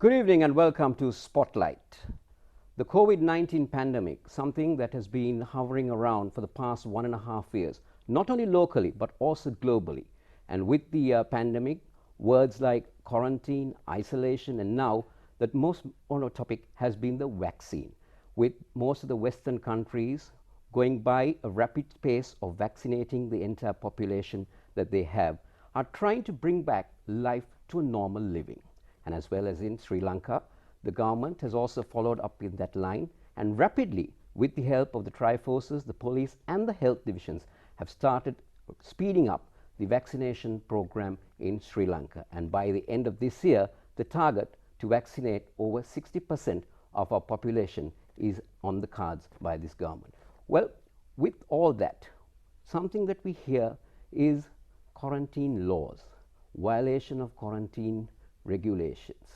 Good evening and welcome to Spotlight. The COVID-19 pandemic, something that has been hovering around for the past 1.5 years, not only locally but also globally. And with the pandemic, words like quarantine, isolation, and now that most on topic has been the vaccine, with most of the Western countries going by a rapid pace of vaccinating the entire population that they have, are trying to bring back life to a normal living. And as well as in Sri Lanka, the government has also followed up in that line, and rapidly, with the help of the Triforces, the police and the health divisions, have started speeding up the vaccination program in Sri Lanka. And by the end of this year, the target to vaccinate over 60% of our population is on the cards by this government. Well, with all that, something that we hear is quarantine laws, violation of quarantine regulations.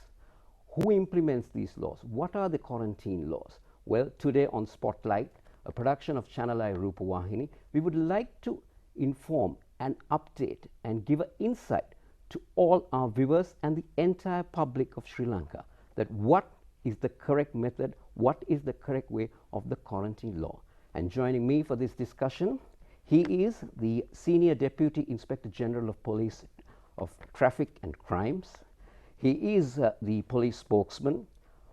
Who implements these laws? What are the quarantine laws? Well, today on Spotlight, a production of ChannelEye Rupavahini, we would like to inform and update and give an insight to all our viewers and the entire public of Sri Lanka that what is the correct method, what is the correct way of the quarantine law. And joining me for this discussion, he is the Senior Deputy Inspector General of Police of Traffic and Crimes. He is the police spokesman,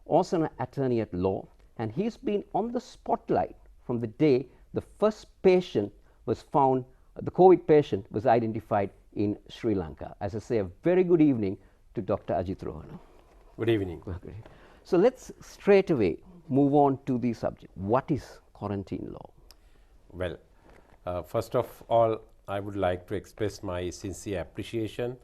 also an attorney at law, and he's been on the spotlight from the day the first patient was found, the COVID patient was identified in Sri Lanka. As I say, a very good evening to Dr. Ajit Rohana. Good evening. So let's straight away move on to the subject. What is quarantine law? Well, first of all, I would like to express my sincere appreciation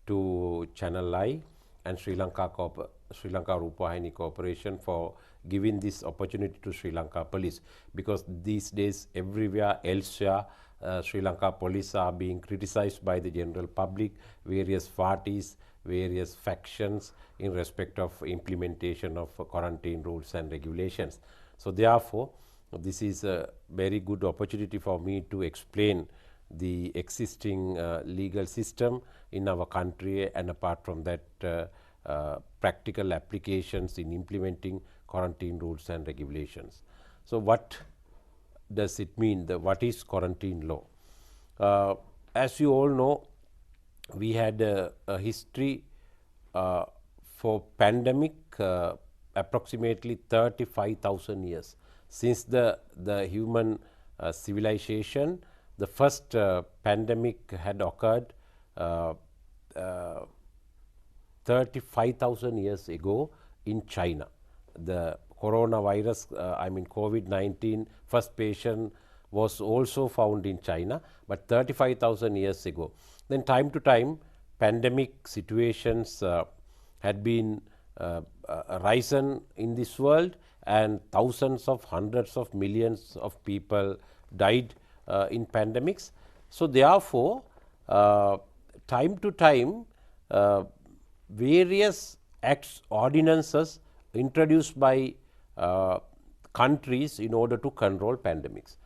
to ChannelEye and Sri Lanka Rupavahini Corporation for giving this opportunity to Sri Lanka Police, because these days everywhere elsewhere Sri Lanka Police are being criticized by the general public, various parties, various factions in respect of implementation of quarantine rules and regulations. So therefore, this is a very good opportunity for me to explain the existing legal system in our country, and apart from that, practical applications in implementing quarantine rules and regulations. So what does it mean? What is quarantine law? As you all know, we had a history for pandemic approximately 35,000 years. Since the human civilization, the first pandemic had occurred 35,000 years ago in China. The coronavirus, COVID-19, first patient was also found in China, but 35,000 years ago. Then time to time, pandemic situations had been risen in this world, and thousands of hundreds of millions of people died in pandemics. So therefore, time to time, various acts, ordinances introduced by countries in order to control pandemics.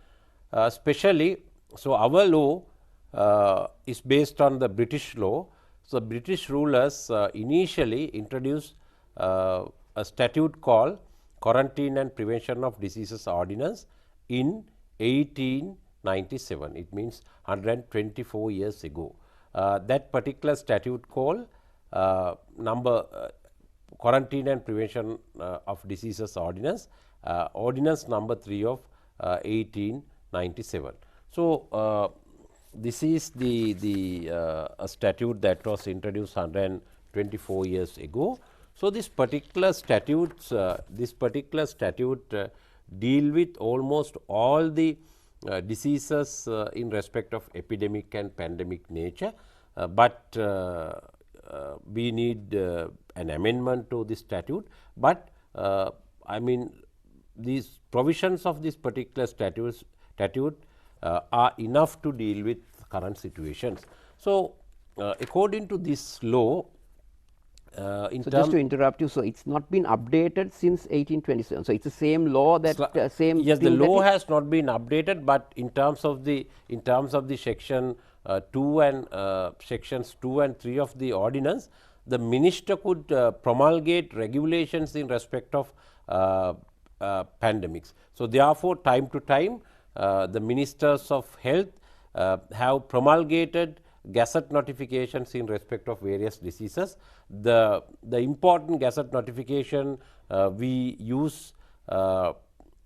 Especially, so our law is based on the British law. So British rulers initially introduced a statute called Quarantine and Prevention of Diseases Ordinance in 1897. It means 124 years ago. That particular statute called Quarantine and Prevention of Diseases Ordinance, Ordinance number 3 of 1897. So this is the statute that was introduced 124 years ago. So this particular statute deal with almost all the diseases in respect of epidemic and pandemic nature, but we need an amendment to this statute. But these provisions of this particular statute are enough to deal with current situations. So according to this law, so just to interrupt you, so it's not been updated since 1827. So it's the same law that same. Yes, the law has not been updated, but in terms of the section 2 and sections 2 and 3 of the ordinance, the minister could promulgate regulations in respect of pandemics. So, therefore, time to time the ministers of health have promulgated gazette notifications in respect of various diseases. The important gazette notification we use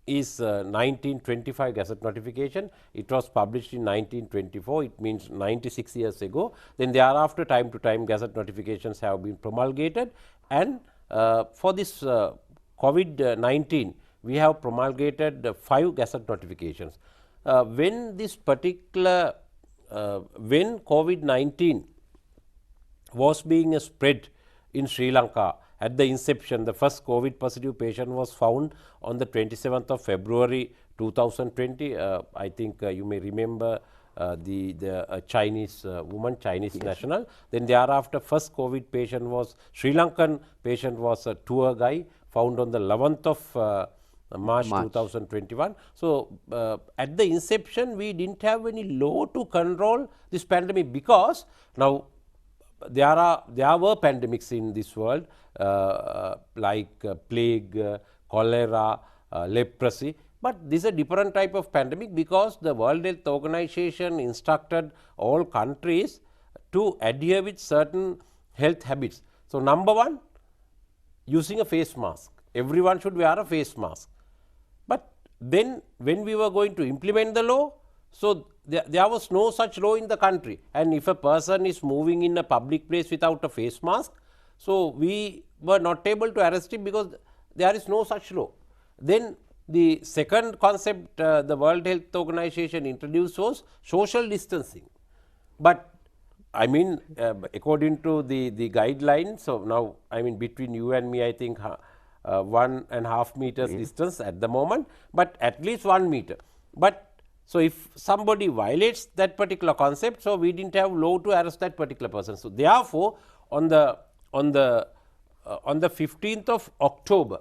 is 1925 gazette notification. It was published in 1924, it means 96 years ago. Then thereafter, time to time gazette notifications have been promulgated, and for this COVID-19 we have promulgated 5 gazette notifications. When this particular when COVID-19 was being spread in Sri Lanka, at the inception, the first COVID positive patient was found on the 27th of February 2020. I think you may remember the Chinese woman, Chinese national. Then thereafter, first COVID patient was Sri Lankan patient, was a tour guy found on the 11th of March 2021. So, at the inception we did not have any law to control this pandemic, because now there were pandemics in this world like plague, cholera, leprosy, but this is a different type of pandemic, because the World Health Organization instructed all countries to adhere with certain health habits. So, number one, using a face mask. Everyone should wear a face mask. But then when we were going to implement the law, so there was no such law in the country, and if a person is moving in a public place without a face mask, so we were not able to arrest him, because there is no such law. Then the second concept the World Health Organization introduced was social distancing. But I mean according to the guidelines, so now I mean between you and me, I think 1.5 meters distance at the moment, but at least 1 meter. But so if somebody violates that particular concept, so we didn't have law to arrest that particular person. So therefore, on the 15th of October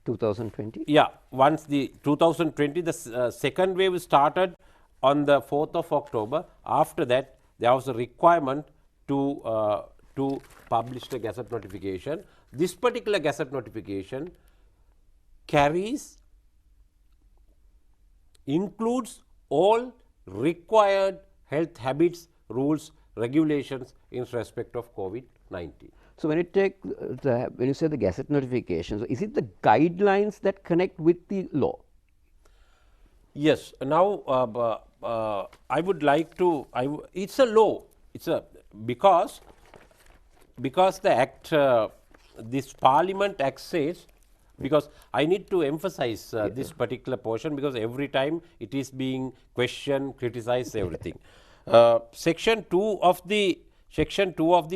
2020, yeah, once the 2020 the second wave started on the 4th of October. After that, there was a requirement to publish the gazette notification. This particular gazette notification includes all required health habits, rules, regulations in respect of COVID-19. So when you say the gazette notifications, is it the guidelines that connect with the law? Yes. Now I would like to. It's a law. It's a because the act, this Parliament Act says. Because I need to emphasize this particular portion, because every time it is being questioned, criticized, everything. Section 2 of the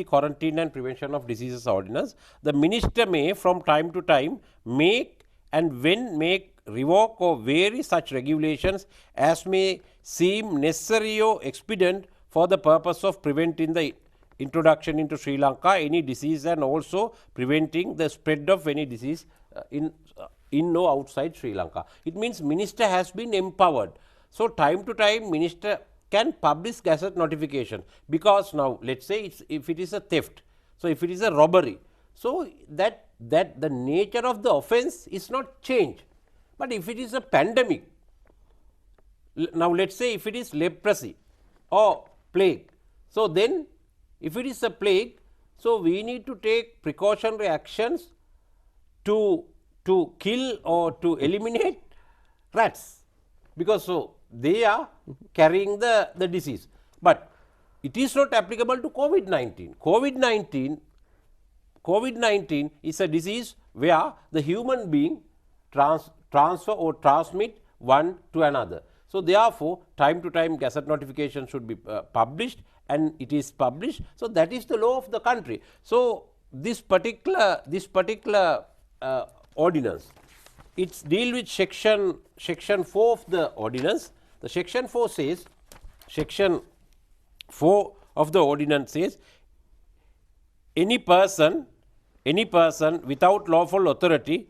Quarantine and Prevention of Diseases Ordinance, the minister may from time to time make and when make, revoke or vary such regulations as may seem necessary or expedient for the purpose of preventing the introduction into Sri Lanka any disease, and also preventing the spread of any disease in or outside Sri Lanka. It means minister has been empowered. So time to time minister can publish gazette notification, because now let us say if it is a theft, so if it is a robbery, so that the nature of the offence is not changed. But if it is a pandemic, now let us say if it is leprosy or plague, so then if it is a plague, so we need to take precautionary actions to kill or to eliminate rats, because so they are carrying the disease. But it is not applicable to COVID-19. COVID-19 is a disease where the human being transfer or transmit one to another. So therefore, time to time gazette notification should be published, and it is published. So that is the law of the country. So this particular ordinance, it's deal with section 4 of the ordinance. The section 4 says, section 4 of the ordinance says, any person without lawful authority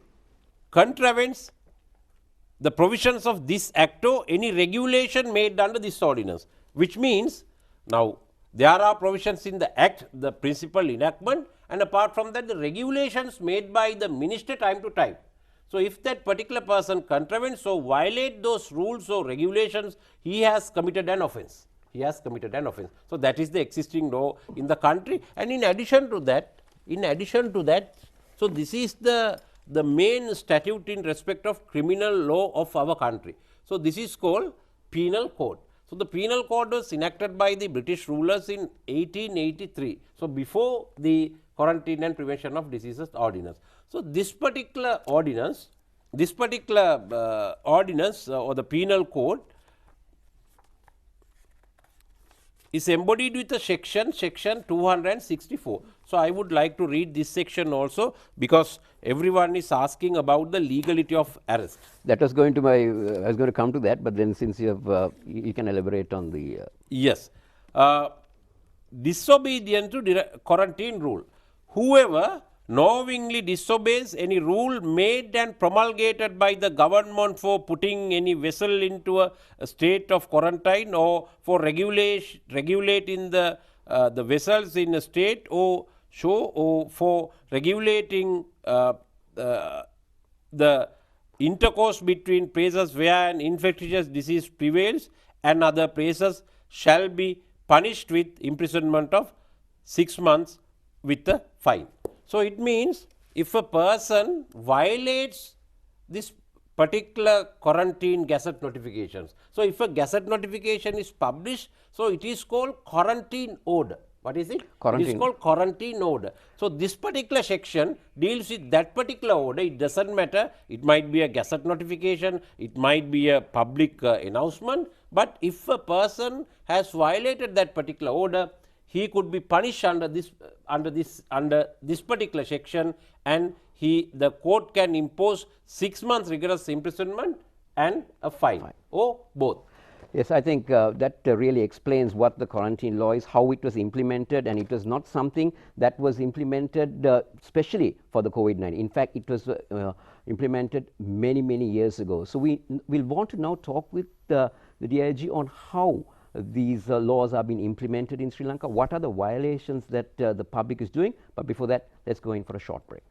contravenes the provisions of this act or any regulation made under this ordinance, which means now there are provisions in the Act, the principal enactment, and apart from that, the regulations made by the minister time to time. So, if that particular person contravenes or violate those rules or regulations, he has committed an offence. He has committed an offence. So, that is the existing law in the country, and in addition to that, so this is the main statute in respect of criminal law of our country. So, this is called Penal Code. So, the Penal Code was enacted by the British rulers in 1883. So, before the Quarantine and Prevention of Diseases Ordinance. So, this particular ordinance, or the Penal Code is embodied with a section 264. So, I would like to read this section also, because everyone is asking about the legality of arrest. That was going to I was going to come to that, but then since you have, you can elaborate on the. Yes. Disobedience to quarantine rule. Whoever knowingly disobeys any rule made and promulgated by the government for putting any vessel into a state of quarantine, or for regulating the vessels in a state, or for regulating the intercourse between places where an infectious disease prevails and other places, shall be punished with imprisonment of 6 months with a fine. So, it means if a person violates this particular quarantine gazette notifications. So, if a gazette notification is published, so it is called quarantine order. What is it? Quarantine. It is called quarantine order. So, this particular section deals with that particular order. It does not matter, it might be a gazette notification, it might be a public announcement, but if a person has violated that particular order, he could be punished under this particular section, and the court can impose 6 months rigorous imprisonment and a fine, or both. Yes, I think that really explains what the quarantine law is, how it was implemented, and it was not something that was implemented specially for the COVID-19. In fact, it was implemented many years ago. So, we'll want to now talk with the DIG on how these laws are being implemented in Sri Lanka, what are the violations that the public is doing. But before that, let's go in for a short break.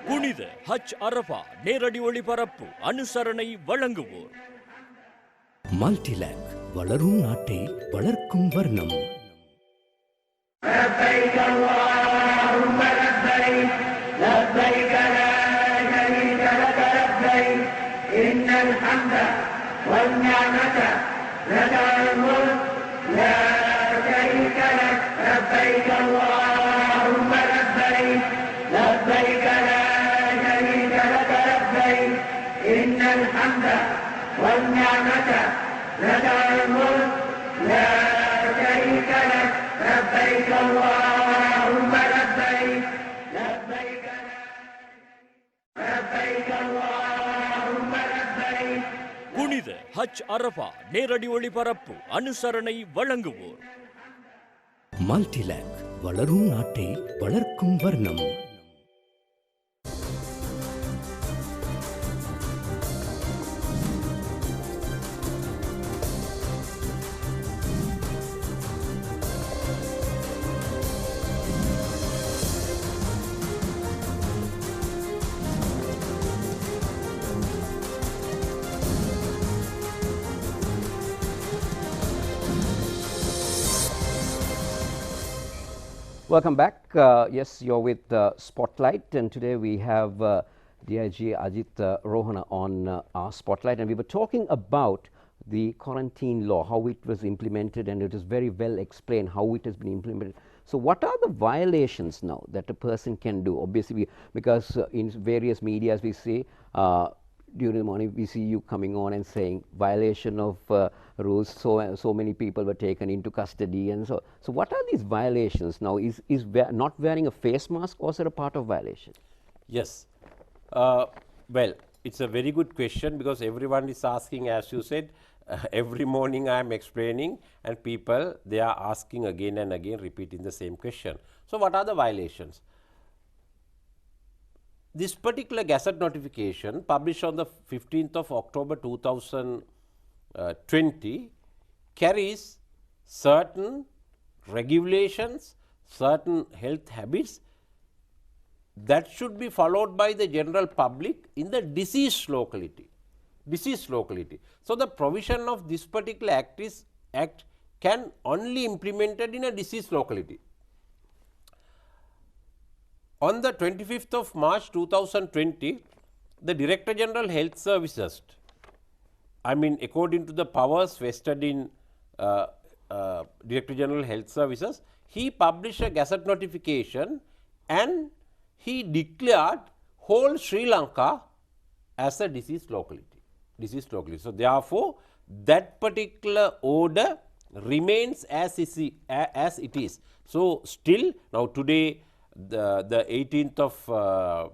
புனித ஹஜ் அரஃபா நேரடி ஒளிபரப்பு அனுசரணை வழங்குவோர் மல்டிலேக் வளரும் நாட்டை வளர்க்கும் வர்ணம். புனித ஹஜ் அரஃபா நேரடி ஒளிபரப்பு அனுசரணை வழங்குவோர் மல்டிலேக் வளரும் நாட்டை வளர்க்கும் வர்ணம். Welcome back. Yes, you're with Spotlight, and today we have DIG Ajit Rohana on our Spotlight, and we were talking about the quarantine law, how it was implemented, and it is very well explained how it has been implemented. So, what are the violations now that a person can do? Obviously, because in various medias we see during the morning we see you coming on and saying violation of rules, so many people were taken into custody, and so what are these violations now? Is not wearing a face mask also a part of violation? Yes. Well, it's a very good question, because everyone is asking, as you said, every morning I am explaining, and people, they are asking again and again, repeating the same question. So, what are the violations? This particular gazette notification published on the 15th of October 2001 20 carries certain regulations, certain health habits that should be followed by the general public in the diseased locality. So, the provision of this particular act can only implemented in a diseased locality. On the 25th of March 2020, the Director General Health Services, according to the powers vested in Director General Health Services, he published a gazette notification and he declared whole Sri Lanka as a diseased locality. So, therefore, that particular order remains as it is. So, still now today the 18th of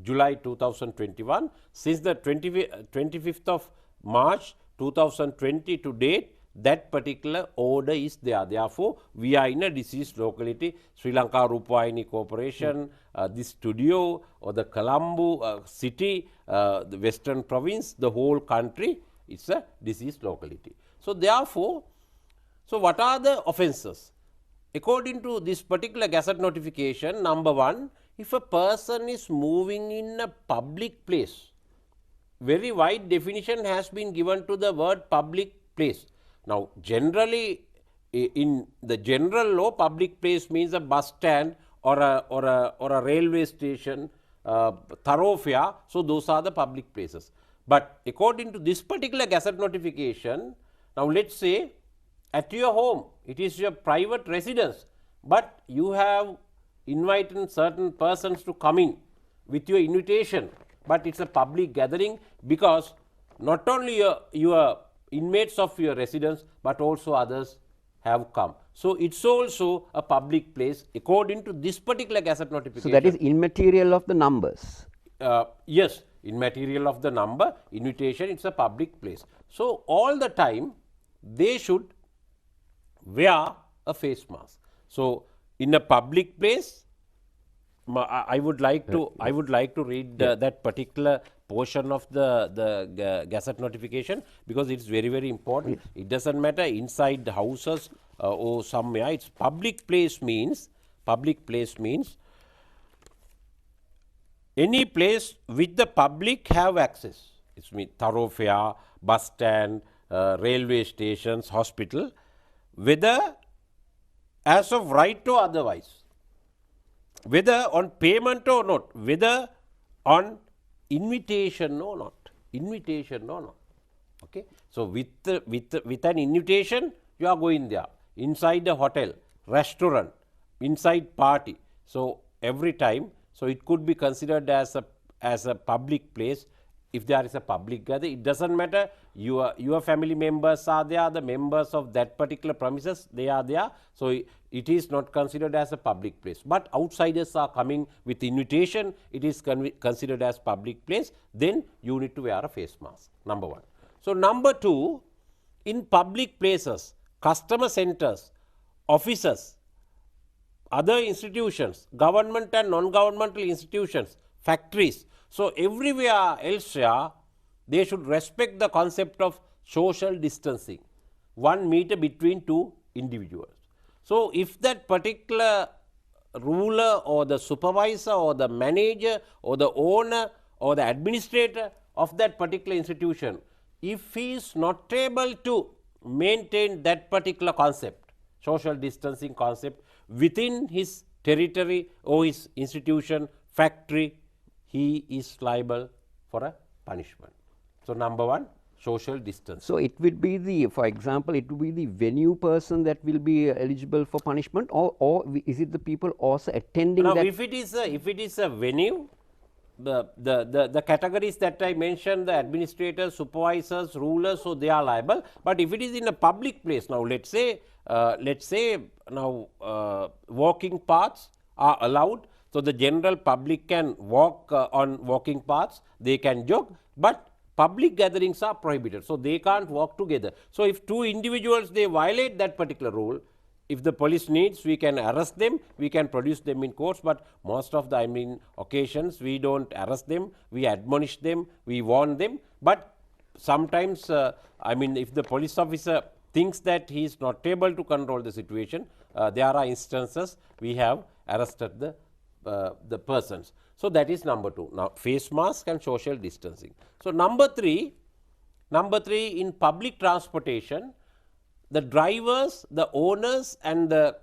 July 2021, since the 25th of March 2020 to date, that particular order is there. Therefore, we are in a diseased locality. Sri Lanka Rupavahini Corporation, this studio or the Colombo city, the western province, the whole country, it's a diseased locality. So, therefore, what are the offences? According to this particular gazette notification, number 1, if a person is moving in a public place, very wide definition has been given to the word public place. Now, generally in the general law, public place means a bus stand or a railway station, thoroughfare. So, those are the public places. But according to this particular gazette notification, now let us say at your home, it is your private residence, but you have invited certain persons to come in with your invitation, but it is a public gathering because not only your inmates of your residence, but also others have come. So, it is also a public place according to this particular gazette notification. So, that is immaterial of the numbers. Yes, immaterial of the number, invitation, it is a public place. So, all the time they should wear a face mask. So, in a public place, I would like to read that particular portion of the gazette notification, because it is very important. Yes. It does not matter inside the houses or somewhere. It's public place means any place which the public have access. It means thoroughfare, bus stand, railway stations, hospital, whether as of right or otherwise, whether on payment or not, whether on invitation or not. Okay. So, with an invitation, you are going there, inside a hotel, restaurant, inside party. So, every time, so it could be considered as a public place. If there is a public gathering, it does not matter, your family members are there, the members of that particular premises, they are there. So, it is not considered as a public place, but outsiders are coming with invitation, it is considered as public place, then you need to wear a face mask, number 1. So, number 2, in public places, customer centers, offices, other institutions, government and non-governmental institutions, factories. So, everywhere elsewhere, they should respect the concept of social distancing, 1 meter between 2 individuals. So, if that particular ruler or the supervisor or the manager or the owner or the administrator of that particular institution, if he is not able to maintain that particular concept, social distancing concept within his territory or his institution, factory, he is liable for a punishment. So, number 1, social distance. So, it would be for example, it would be the venue person that will be eligible for punishment, or is it the people also attending now, that? if it is a venue, the categories that I mentioned, the administrators, supervisors, rulers, so they are liable. But if it is in a public place, now let us say now walking paths are allowed. So, the general public can walk on walking paths, they can jog, but public gatherings are prohibited. So, they can't walk together. So, if 2 individuals they violate that particular rule, if the police needs, we can arrest them, we can produce them in courts, but most of the occasions we do not arrest them, we admonish them, we warn them, but sometimes, I mean, if the police officer thinks that he is not able to control the situation, there are instances we have arrested the persons. So that is number 2. Now, face mask and social distancing. So number 3, in public transportation, the drivers, the owners, and the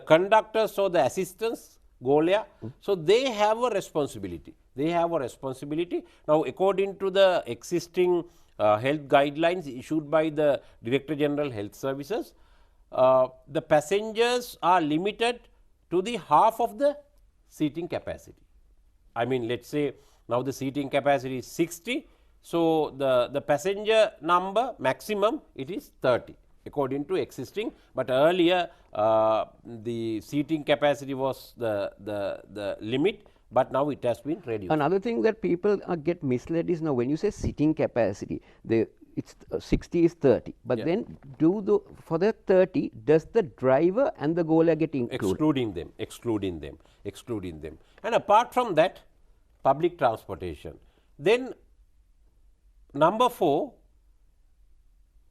conductors or the assistants, Golia, so they have a responsibility. Now, according to the existing health guidelines issued by the Director General Health Services, the passengers are limited to the half of the seating capacity. I mean, let's say now the seating capacity is 60. So, the passenger number maximum it is 30 according to existing, but earlier the seating capacity was the limit, but now it has been reduced. Another thing that people get misled is, now when you say sitting capacity, it's 60 is 30, but then for the 30, does the driver and the Gola get included? Excluding them. And apart from that, public transportation. Then number 4,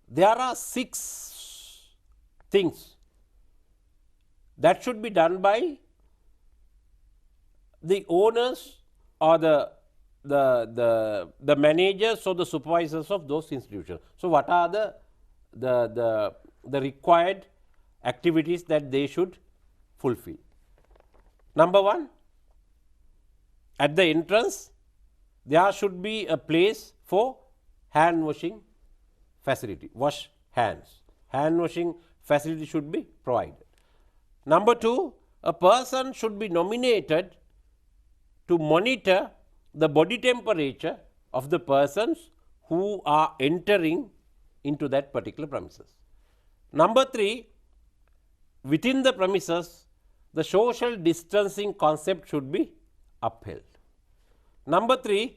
there are 6 things that should be done by the owners or the managers or the supervisors of those institutions. So what are the required activities that they should fulfill? Number 1, at the entrance, there should be a place for hand washing facility, wash hands. Hand washing facility should be provided. Number 2, a person should be nominated to monitor the body temperature of the persons who are entering into that particular premises. Number 3, within the premises, the social distancing concept should be upheld. Number 3,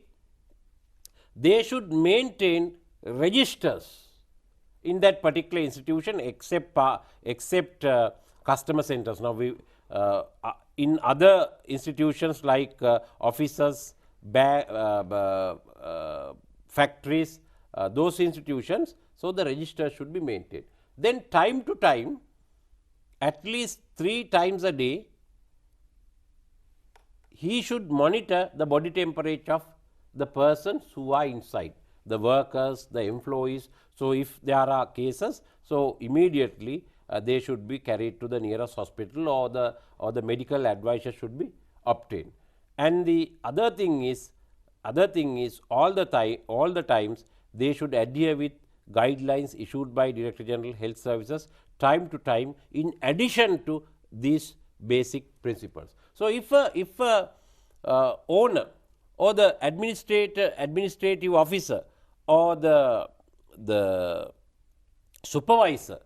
they should maintain registers in that particular institution except customer centers. Now, in other institutions like offices, factories, those institutions, so the register should be maintained. Then time to time, at least 3 times a day, he should monitor the body temperature of the persons who are inside, the workers, the employees. So if there are cases, so immediately they should be carried to the nearest hospital, or the medical advice should be obtained. And the other thing is all the times they should adhere with guidelines issued by Director General Health Services time to time, in addition to these basic principles. So if a owner or the administrative officer or the supervisor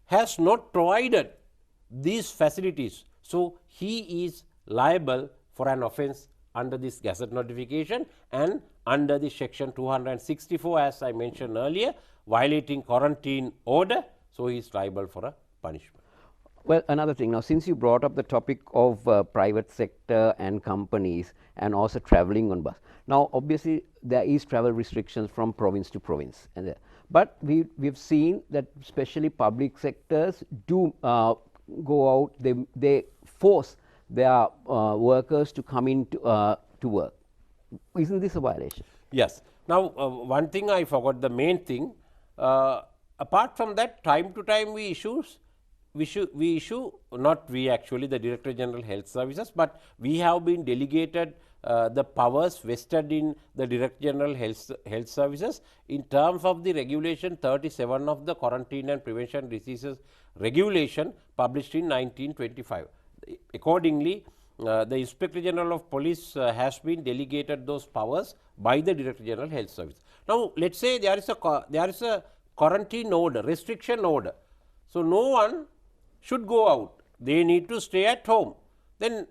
has not provided these facilities, so he is liable for an offence under this gazette notification and under the section 264, as I mentioned earlier, violating quarantine order, so he is liable for a punishment. Well, another thing, now since you brought up the topic of private sector and companies and also traveling on bus, now obviously there is travel restrictions from province to province, but we've seen that especially public sectors do go out, they force their workers to come in to work. Isn't this a violation? Yes. Now, one thing I forgot, the main thing, apart from that, time to time we issue, not we actually, the Director General Health Services, but we have been delegated the powers vested in the Director General Health Services in terms of the regulation 37 of the Quarantine and Prevention Diseases Regulation published in 1925. Accordingly, the Inspector General of Police has been delegated those powers by the Director General Health Service. Now, let us say there is a quarantine order, restriction order. So, no one should go out, they need to stay at home. Then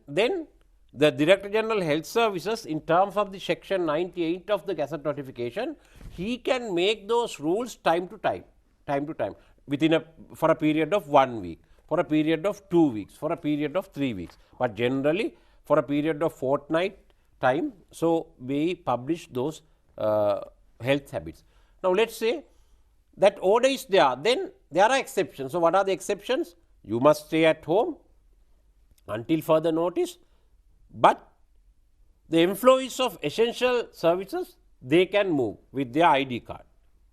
the Director General Health Services, in terms of the section 98 of the Gazette notification, he can make those rules time to time, for a period of 1 week, for a period of 2 weeks, for a period of 3 weeks, but generally for a period of fortnight time. So we publish those health habits. Now, let us say that order is there, then there are exceptions. So, what are the exceptions? You must stay at home until further notice, but the employees of essential services, they can move with their ID card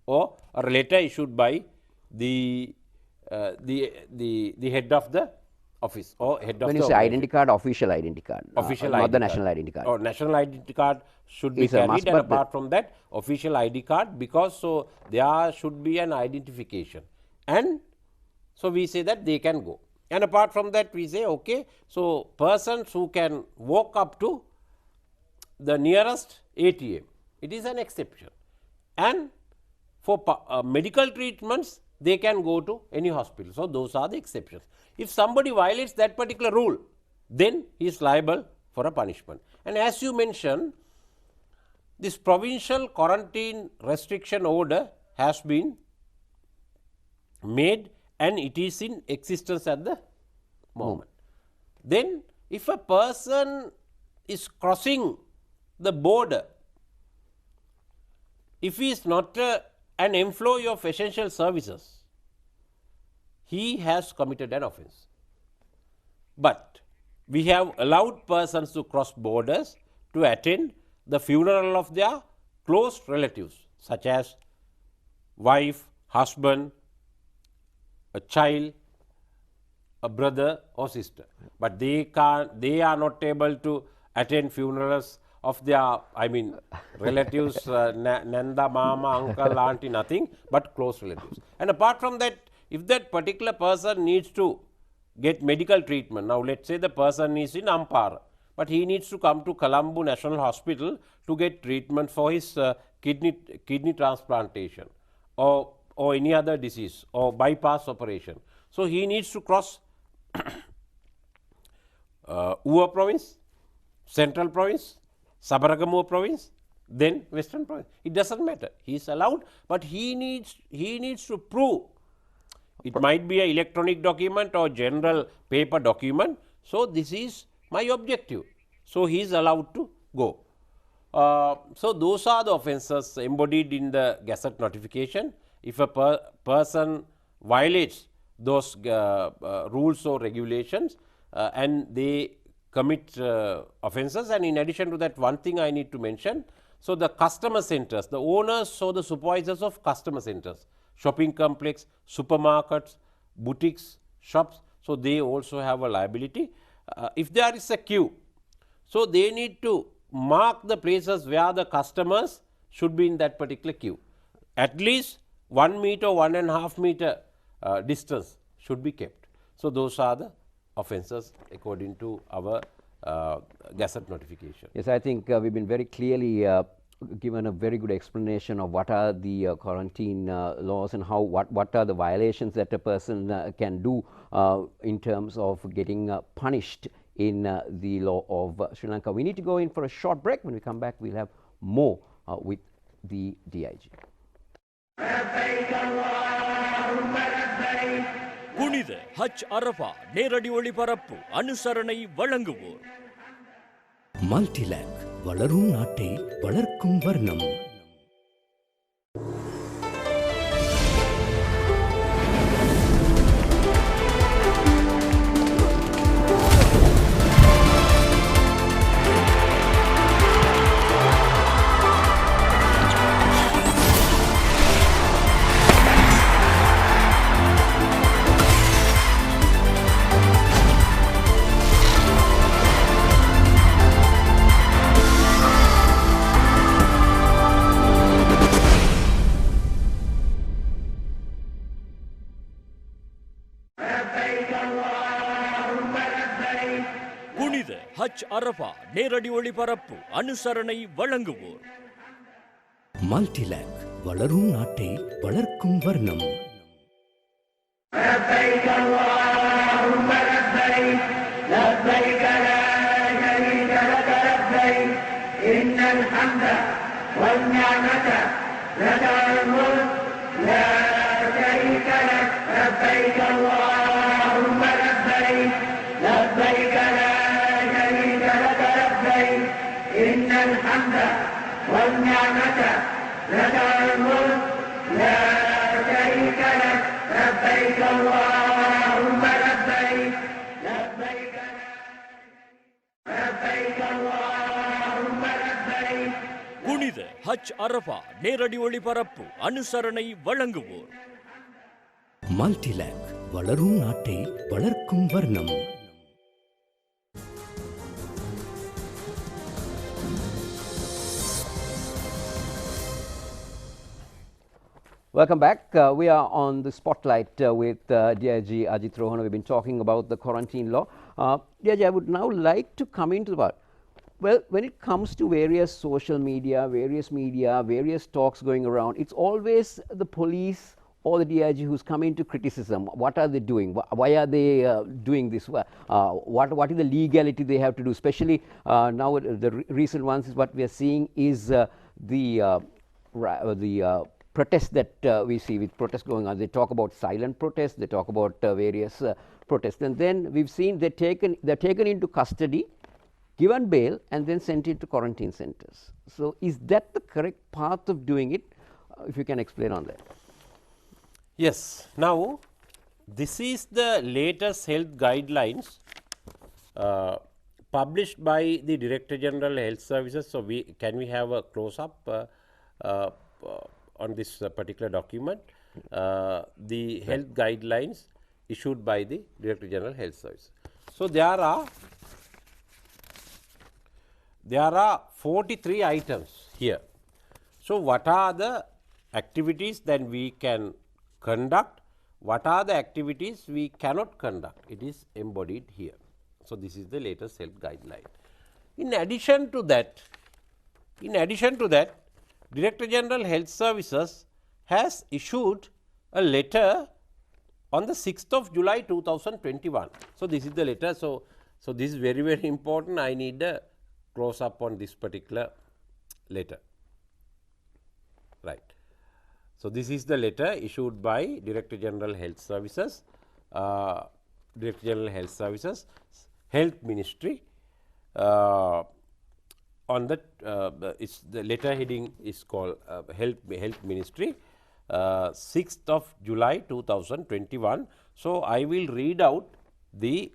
or a letter issued by the head of the office or head of When the you say identity card, official identity card, official not ID the card. national identity card. Or national identity card should be Is a must, carried, and but apart from that, official ID card, because so there should be an identification, and so we say that they can go. And apart from that, we say okay, so persons who can walk up to the nearest ATM, it is an exception, and for medical treatments, they can go to any hospital. So, those are the exceptions. If somebody violates that particular rule, then he is liable for a punishment. And as you mentioned, this provincial quarantine restriction order has been made and it is in existence at the moment. Then, if a person is crossing the border, if he is not an employee of essential services, he has committed an offence. But we have allowed persons to cross borders to attend the funeral of their close relatives, such as wife, husband, a child, a brother or sister. But they are not able to attend funerals of their, relatives, Nanda, Mama, Uncle, Auntie, nothing but close relatives. And apart from that, if that particular person needs to get medical treatment, now let us say the person is in Ampara, but he needs to come to Colombo National Hospital to get treatment for his kidney transplantation or any other disease or bypass operation. So, he needs to cross Ua province, Central province, Sabaragamuwa province, then Western province. It does not matter. He is allowed, but he needs to prove. It might be an electronic document or general paper document. So, this is my objective. So, he is allowed to go. So, those are the offences embodied in the Gazette notification. If a person violates those rules or regulations and they commit offences, and in addition to that, one thing I need to mention. So, the customer centres, the owners or the supervisors of customer centres, shopping complex, supermarkets, boutiques, shops, so they also have a liability. If there is a queue, so they need to mark the places where the customers should be in that particular queue. At least 1 meter, 1.5 meter distance should be kept. So, those are the offences according to our Gazette notification. Yes, I think we've been very clearly given a very good explanation of what are the quarantine laws and how what are the violations that a person can do in terms of getting punished in the law of Sri Lanka. We need to go in for a short break. When we come back, we'll have more with the DIG. புனித ஹஜ் அரஃபா நேரடி ஒளிபரப்பு அனுசரணை வழங்குவோர் மல்டிலேக் வளரும் நாட்டை வளர்க்கும் வர்ணம். புனித ஹஜ் அரஃபா நேரடி ஒளிபரப்பு அனுசரணை வழங்குவோர் மல்டிலேக் வளரும் நாட்டை வளர்க்கும் வர்ணம். புனித ஹஜ் அரஃபா நேரடி ஒளிபரப்பு அனுசரணை வழங்குவோர் மல்டிலேக் வளரும் நாட்டை வளர்க்கும் வர்ணம். Welcome back. We are on the spotlight with DIG Ajit Rohan. We've been talking about the quarantine law. DIG, I would now like to come into about, well, when it comes to various social media, various talks going around, it's always the police or the DIG who's come into criticism. What are they doing? Why are they doing this? What is the legality they have to do? Especially now, the recent ones is what we are seeing is the protests that we see with protests going on. They talk about silent protests, they talk about various protests, and then we've seen they're taken into custody, given bail, and then sent into quarantine centers. So is that the correct path of doing it? If you can explain on that. Yes. Now, this is the latest health guidelines published by the Director General Health Services. So, can we have a close up on this particular document, the health guidelines issued by the Director General Health Service. So, there are 43 items here. So, what are the activities that we can conduct? What are the activities we cannot conduct? It is embodied here. So, this is the latest health guideline. In addition to that, Director General Health Services has issued a letter on the 6th of July 2021. So, this is the letter. So this is very, very important. I need a close up on this particular letter. Right. So, this is the letter issued by Director General Health Services, Director General Health Services, Health Ministry. On the letter heading is called Health Ministry, 6th of July 2021. So, I will read out the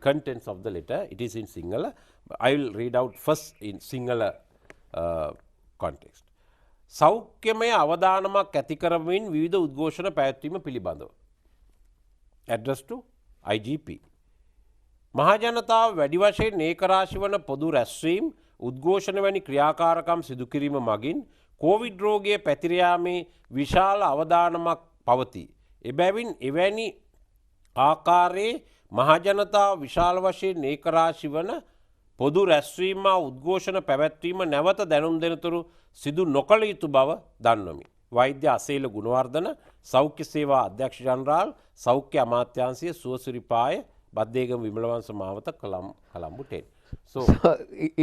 contents of the letter. It is in Sinhala. I will read out first in Sinhala context. සෞඛ්‍යමය අවදානමක් ඇති කරමින් විවිධ උද්ඝෝෂණ පැවැත්වීම පිළිබඳව. Address to IGP. මහජනතාව වැඩි වශයෙන් ඒකරාශි වන පොදු රැස්වීම් උද්ඝෝෂණ වැනි ක්‍රියාකාරකම් සිදු කිරීම මගින් කොවිඩ් රෝගය පැතිර යාමේ විශාල අවදානමක් පවතී. එබැවින් එවැනි ආකාරයේ මහජනතාව විශාල වශයෙන් ඒකරාශි වන පොදු රැස්වීම උද්ඝෝෂණ පැවැත්වීම නැවත දැනුම් දෙනතුරු සිදු නොකළ යුතු බව දන්වමි. වෛද්‍ය අසේල ගුණවර්ධන සෞඛ්‍ය සේවා අධ්‍යක්ෂ ජනරාල් සෞඛ්‍ය අමාත්‍යාංශයේ සුවසිරිපාය බද්දේගම විමලවංශ මාවත Colombo 10. So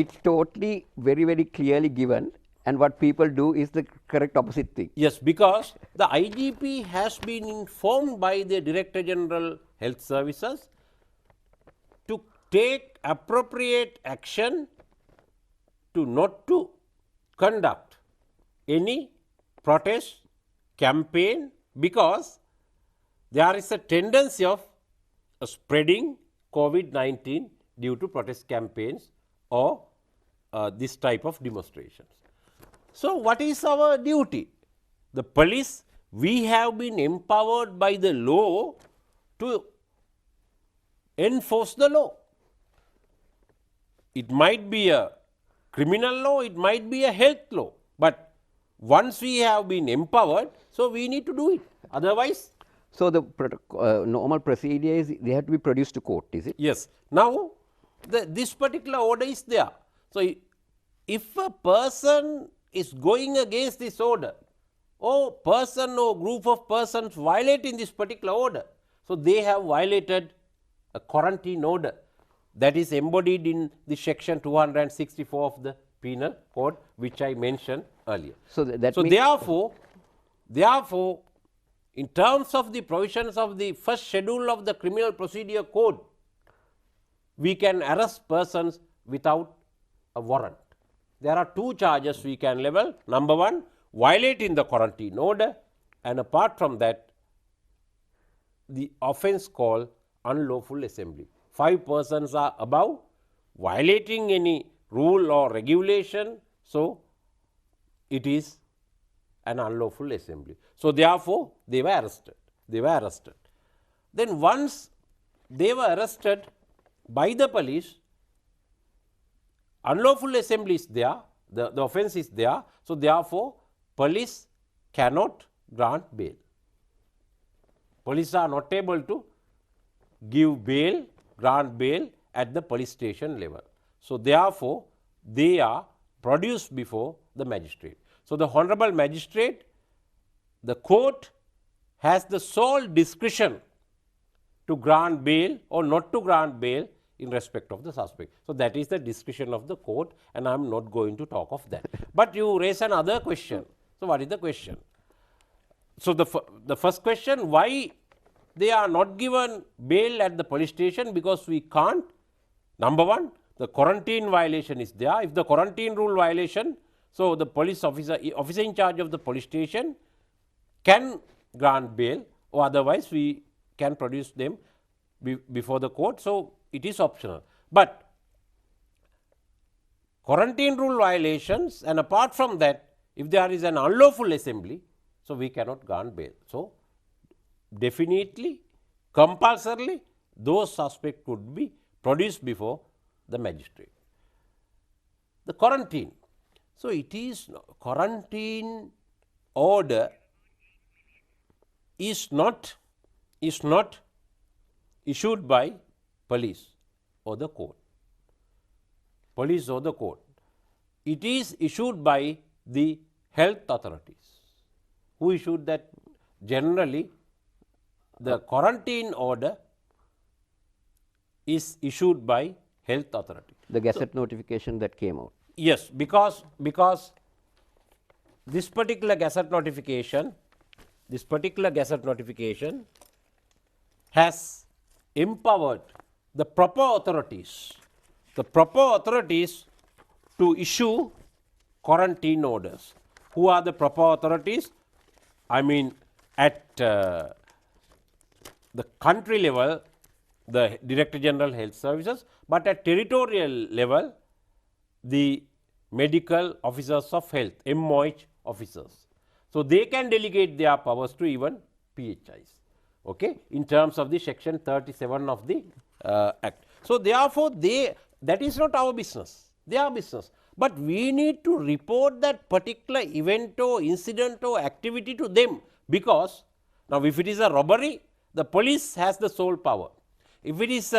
it's totally very, very clearly given, and what people do is the correct opposite thing. Yes, because the IGP has been informed by the Director General Health Services to take appropriate action to not to conduct any protest campaign, because there is a tendency of spreading COVID-19 due to protest campaigns or this type of demonstrations. So, what is our duty? The police, we have been empowered by the law to enforce the law. It might be a criminal law, it might be a health law, but once we have been empowered, so we need to do it. Otherwise, so the normal procedure is they have to be produced to court, is it? Yes. Now, this particular order is there. So, if a person is going against this order, or person or group of persons violating this particular order, so they have violated a quarantine order that is embodied in the section 264 of the penal code, which I mentioned earlier. So, therefore, in terms of the provisions of the first schedule of the criminal procedure code, we can arrest persons without a warrant. there are two charges we can level. Number one, violating the quarantine order, and apart from that, the offence called unlawful assembly. 5 persons are above, violating any rule or regulation, so it is an unlawful assembly. So, therefore, they were arrested. They were arrested. Then once they were arrested by the police, unlawful assembly is there, the offence is there. So, therefore, police cannot grant bail. Police are not able to give bail, grant bail at the police station level. So, therefore, they are produced before the magistrate. So, the honorable magistrate, the court has the sole discretion to grant bail or not to grant bail in respect of the suspect. So, that is the discretion of the court, and I am not going to talk of that. But you raise another question. So, what is the question? So, the first question, why they are not given bail at the police station? Because we can't. Number one, the quarantine violation is there. If the quarantine rule violation, so the police officer in charge of the police station can grant bail, or otherwise we can produce them before the court. So, it is optional. But quarantine rule violations, and apart from that, if there is an unlawful assembly, so we cannot grant bail. So, definitely, compulsorily, those suspects could be produced before the magistrate. The quarantine. So, it is quarantine order is not issued by police or the court. Police or the court. It is issued by the health authorities. Who issued that? Generally, the quarantine order is issued by health authority. The Gazette notification that came out. Yes, because this particular Gazette notification has empowered the proper authorities to issue quarantine orders. Who are the proper authorities? I mean, at the country level, the Director General Health Services, but at territorial level, the medical officers of health, MOH officers. So, they can delegate their powers to even PHIs, okay, in terms of the section 37 of the Act. So, therefore, that is not our business, their business. But we need to report that particular event or incident or activity to them, because now if it is a robbery, the police has the sole power. If it is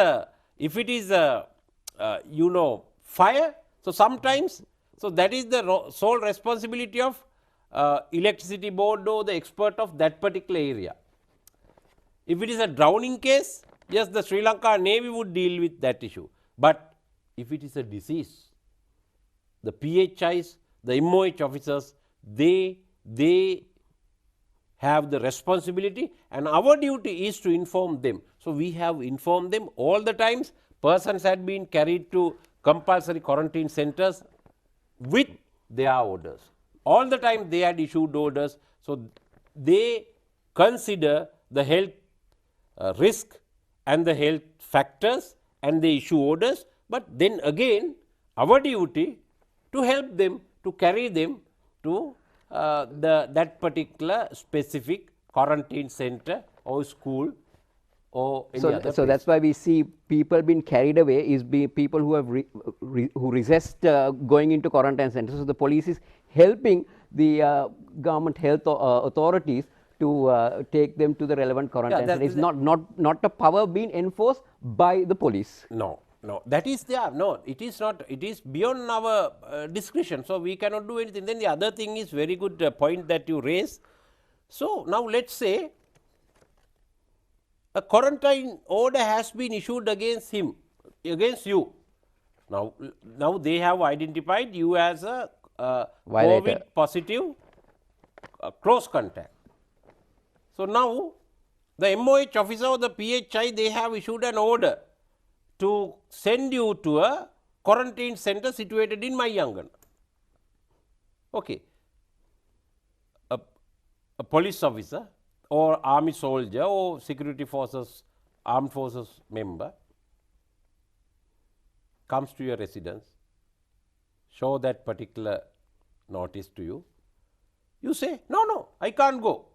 fire, so sometimes, so that is the sole responsibility of electricity board or the expert of that particular area. If it is a drowning case, yes, the Sri Lanka Navy would deal with that issue. But if it is a disease, the PHIs, the MOH officers, they have the responsibility, and our duty is to inform them. So, we have informed them all the times. Persons had been carried to compulsory quarantine centers with their orders. All the time they had issued orders. So, they consider the health risk and the health factors, and they issue orders. But then again, our duty to help them, to carry them to that particular specific quarantine center or school or any other place. So that's why we see people being carried away is people who have who resist going into quarantine centers. So the police is helping the government health authorities to take them to the relevant quarantine center. It's not a power being enforced by the police. No, that is there. No, it is not. It is beyond our discretion. So we cannot do anything. Then the other thing is very good point that you raise. So now let's say a quarantine order has been issued against him, against you. Now they have identified you as a COVID positive close contact. So now the MOH officer or the PHI, they have issued an order to send you to a quarantine center situated in Mayangan. Okay, a police officer or army soldier or security forces, armed forces member comes to your residence, show that particular notice to you, you say, no, no, I can't go,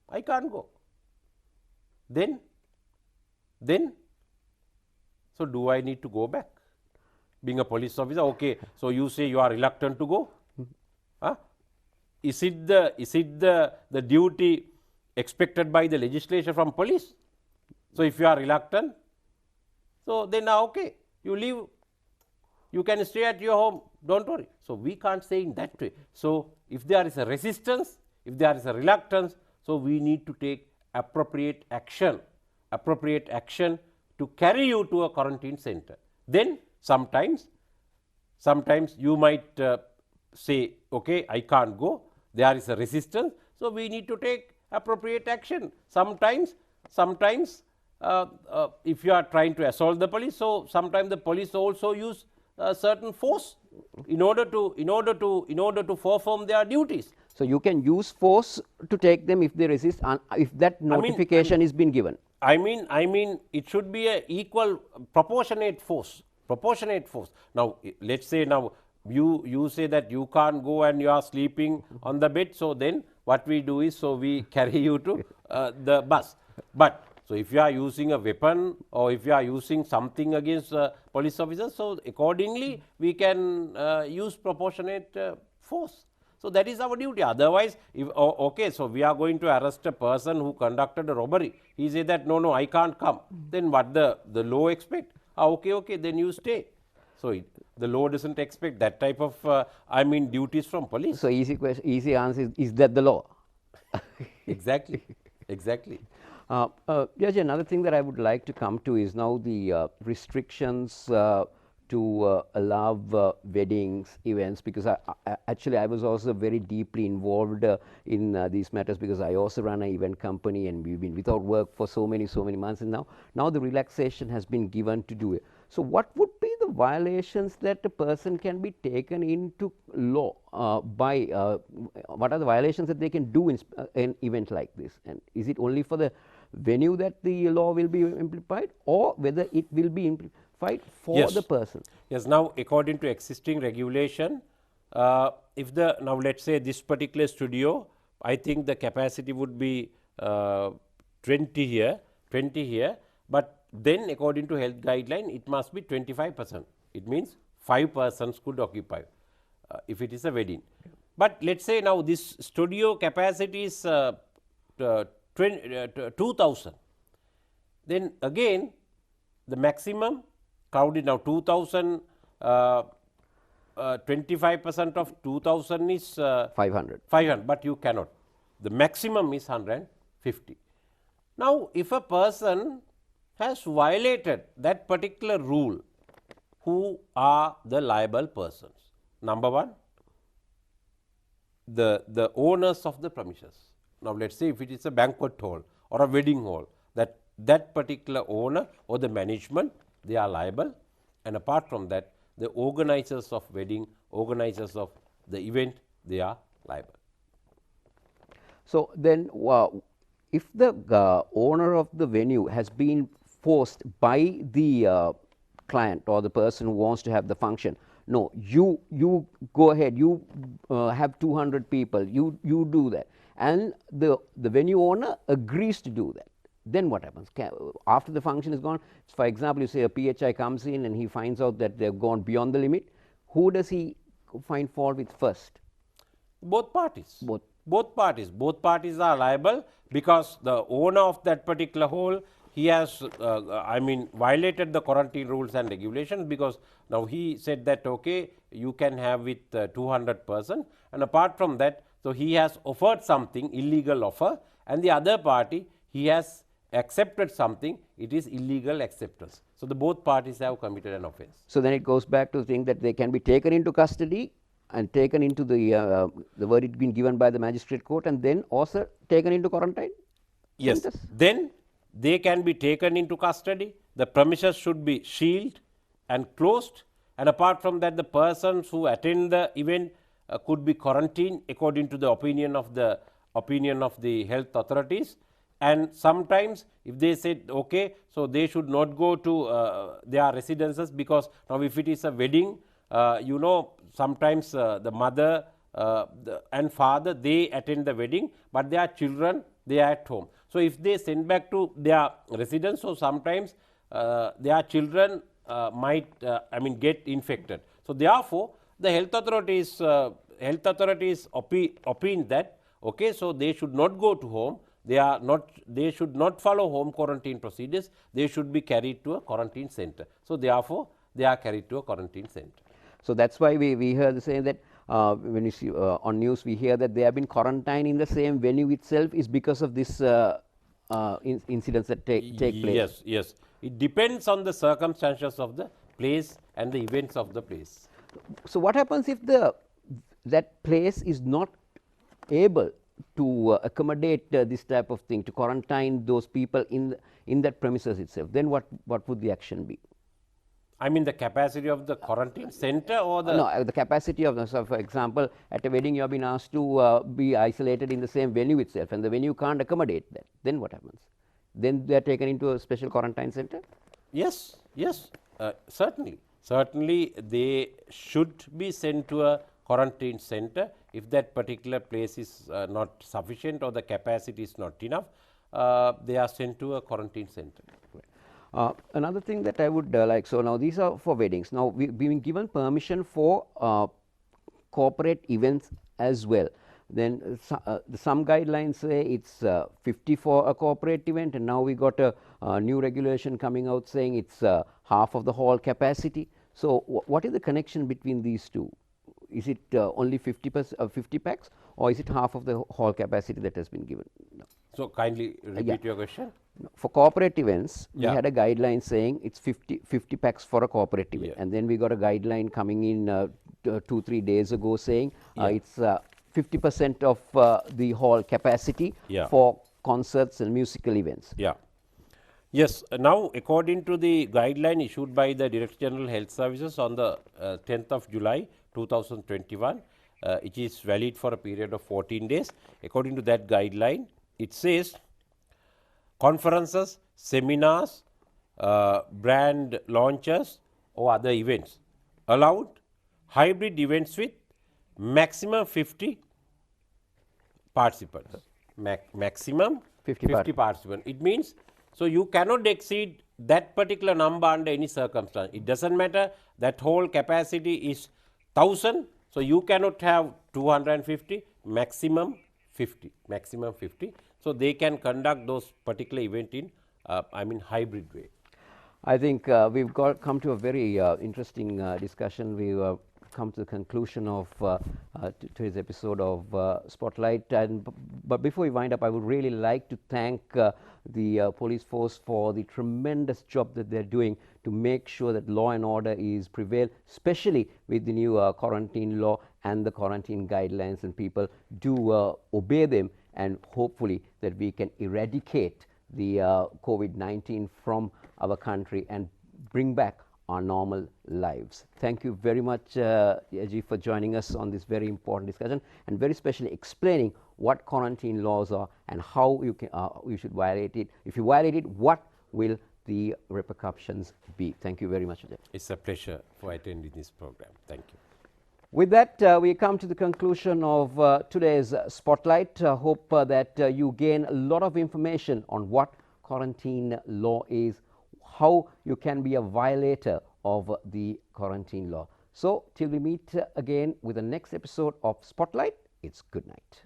I can't go. Then, so do I need to go back? Being a police officer, okay, so you say you are reluctant to go? Huh? Is it the duty expected by the legislation from police? So if you are reluctant, so then okay, you leave, you can stay at your home, don't worry. So we can't say in that way. So if there is a resistance, if there is a reluctance, so we need to take appropriate action to carry you to a quarantine center. Then sometimes you might say, okay, I can't go, there is a resistance, so we need to take appropriate action. Sometimes if you are trying to assault the police, so sometimes the police also use certain force in order to perform their duties. So you can use force to take them if they resist, if that notification is been given. I mean, it should be a equal, proportionate force. Now, let's say now you say that you can't go and you are sleeping on the bed. So then what we do is, so we carry you to the bus. But so if you are using a weapon or if you are using something against police officers, so accordingly we can use proportionate force. So that is our duty. Otherwise, if okay, so we are going to arrest a person who conducted a robbery. He say that no, I can't come. Then what the law expect? Okay, then you stay. So the law doesn't expect that type of duties from police. So easy answer is that the law? Exactly. Judge, another thing that I would like to come to is now the restrictions to allow weddings, events, because I was also very deeply involved in these matters, because I also run an event company and we've been without work for so many months, and now the relaxation has been given to do it. So what would be the violations that a person can be taken into law by, what are the violations that they can do in an event like this? And is it only for the venue that the law will be amplified, or whether it will be amplified for the person? Yes, now according to existing regulation, if now let's say this particular studio, I think the capacity would be 20 here, but then according to health guideline, it must be 25%. It means 5 persons could occupy if it is a wedding. But let's say now this studio capacity is 2,000. Then again, the maximum crowded now 2,000, 25% of 2,000 is 500. But you cannot. The maximum is 150. Now, if a person has violated that particular rule, who are the liable persons? Number one, the owners of the premises. Now, let's say if it is a banquet hall or a wedding hall, that particular owner or the management, they are liable, and apart from that, the organizers of wedding, organizers of the event, they are liable. So then, if the owner of the venue has been forced by the client or the person who wants to have the function, no, you go ahead, you have 200 people, you do that, and the venue owner agrees to do that, then what happens? After the function is gone, for example, you say a PHI comes in and he finds out that they've gone beyond the limit, who does he find fault with first? Both parties. Both parties are liable, because the owner of that particular hall, he has violated the quarantine rules and regulations, because now he said that okay, you can have with 200 persons, and apart from that, so he has offered something, illegal offer, and the other party, he has accepted something, it is illegal acceptance. So the both parties have committed an offense. So then it goes back to the thing that they can be taken into custody and taken into the verdict being given by the magistrate court, and then also taken into quarantine? Yes, centers? Then they can be taken into custody, the premises should be sealed and closed, and apart from that, the persons who attend the event, could be quarantined according to the opinion of the health authorities. And sometimes if they said okay, so they should not go to their residences, because now if it is a wedding, you know, sometimes the mother and father, they attend the wedding, but their children, they are at home. So if they send back to their residence, so sometimes their children might get infected. So therefore the health authorities opine that okay, so they should not go to home, they should not follow home quarantine procedures, they should be carried to a quarantine center. So therefore they are carried to a quarantine center. So that's why we heard saying that when you see on news, we hear that they have been quarantined in the same venue itself is because of this incidents that take place. Yes. It depends on the circumstances of the place and the events of the place. So what happens if that place is not able to accommodate this type of thing, to quarantine those people in that premises itself? Then what would the action be? I mean the capacity of the quarantine center, or the no, the capacity of so for example, at a wedding you have been asked to be isolated in the same venue itself, and the venue can't accommodate that. Then what happens? Then they are taken into a special quarantine center? Yes, certainly they should be sent to a quarantine center if that particular place is not sufficient or the capacity is not enough. They are sent to a quarantine center. Another thing that I would like, so now these are for weddings. Now we've been given permission for corporate events as well. Then some guidelines say it's 50 for a corporate event, and now we got a new regulation coming out saying it's half of the hall capacity. So what is the connection between these two? Is it only 50 packs, or is it half of the hall capacity that has been given? No. So kindly repeat your question. For corporate events, we had a guideline saying it's 50 packs for a corporate event, and then we got a guideline coming in 2-3 days ago saying it's 50% of the hall capacity for concerts and musical events. Yes. Now, according to the guideline issued by the Director General Health Services on the 10th of July 2021, it is valid for a period of 14 days. According to that guideline, it says conferences, seminars, brand launches or other events allowed, hybrid events with maximum 50 participants. Maximum 50 participants. It means, so you cannot exceed that particular number under any circumstance. It doesn't matter that whole capacity is 1000, so you cannot have 250, maximum 50. So they can conduct those particular event in hybrid way. I think we've come to a very interesting discussion. We've come to the conclusion of today's episode of Spotlight. But before we wind up, I would really like to thank the police force for the tremendous job that they're doing to make sure that law and order is prevailed, especially with the new quarantine law and the quarantine guidelines, and people do obey them, and hopefully that we can eradicate the COVID-19 from our country and bring back our normal lives. Thank you very much, Ajit, for joining us on this very important discussion, and very specially explaining what quarantine laws are and how you should violate it. If you violate it, what will the repercussions be? Thank you very much, Ajit. It's a pleasure for attending this program. Thank you. With that, we come to the conclusion of today's Spotlight. Hope that you gain a lot of information on what quarantine law is, how you can be a violator of the quarantine law. So, till we meet again with the next episode of Spotlight, it's good night.